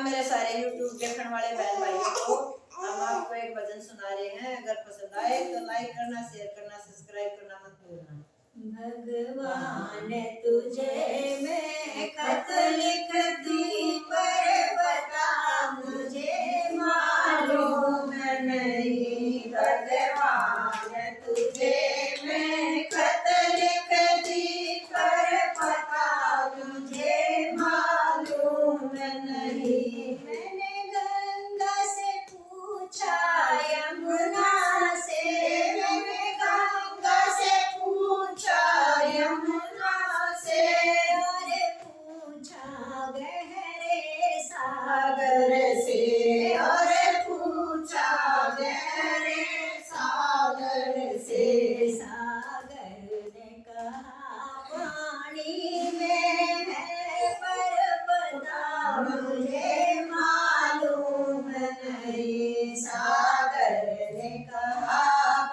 मेरे सारे YouTube देखने वाले बहन भाइयों को हम आपको एक भजन सुना रहे हैं। अगर पसंद आए तो लाइक करना, शेयर करना, सब्सक्राइब करना मत भूलना। भगवान तुझे मैं खत लिखती पर बता मुझे मालूम नहीं। भगवान तुझे मैं खत लिखती पर पता मुझे मालूम नहीं। मैंने गंगा से पूछा, यमुना से, मैंने गंगा से पूछा, यमुना से, अरे पूछा गहरे सागर से, अरे पूछा गहरे सागर से। सागर ने कहा पानी में है पर पता मुझे मालूम नहीं। सागर ने कहा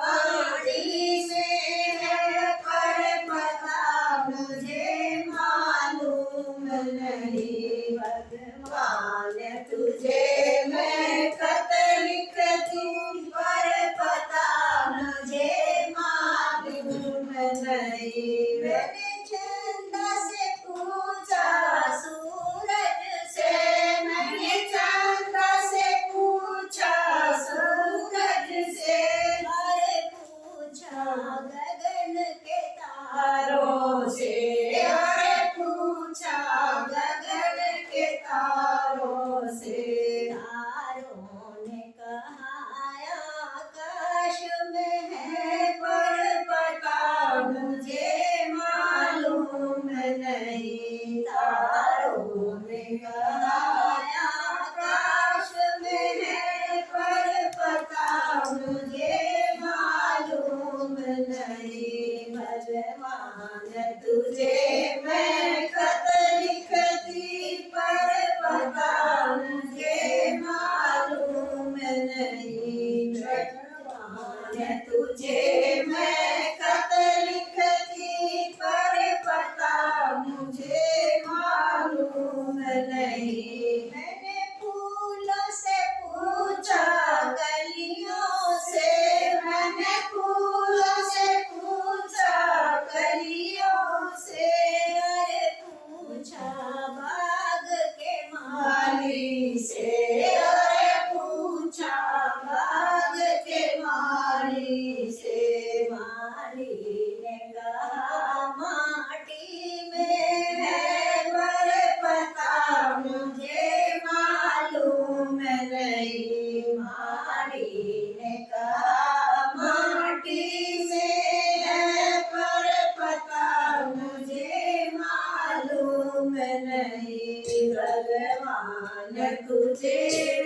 पानी में है पर पता मुझे मालूम नहीं। भगवान तुझे मैं खत लिखती पर पता मुझे मालूम नहीं। मैंने चंदा से पूछा, सूरज से, मैंने चंदा से पूछा, सूरज से, अरे पूछा गगन के तारों से, अरे पूछा गगन के तारों से। तारों ने कहा आकाश में है पर पता मुझे मालूम नहीं। तारों ने कहा आकाश में है पर पता मुझे मालूम नहीं। भगवान तुझे मैं खत लिखती पर पता मुझे मालूम नहीं। भगवान तुझे मैं खत लिखती पर पता मुझे मालूम नहीं। मैंने फूलों से पूछा, कलियों से, मैंने फूलों से पूछा, कलियों से, अरे पूछा बाग के माली से, अरे पूछा बाग के माली से। माली ने कहा माटी में है पर पता मुझे मालूम नहीं। माली ने कहा माटी में है पर पता मुझे मालूम नहीं। भगवान तुझे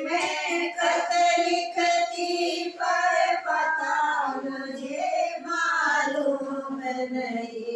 मैं खत लिखती पर पता मुझे मालूम नहीं।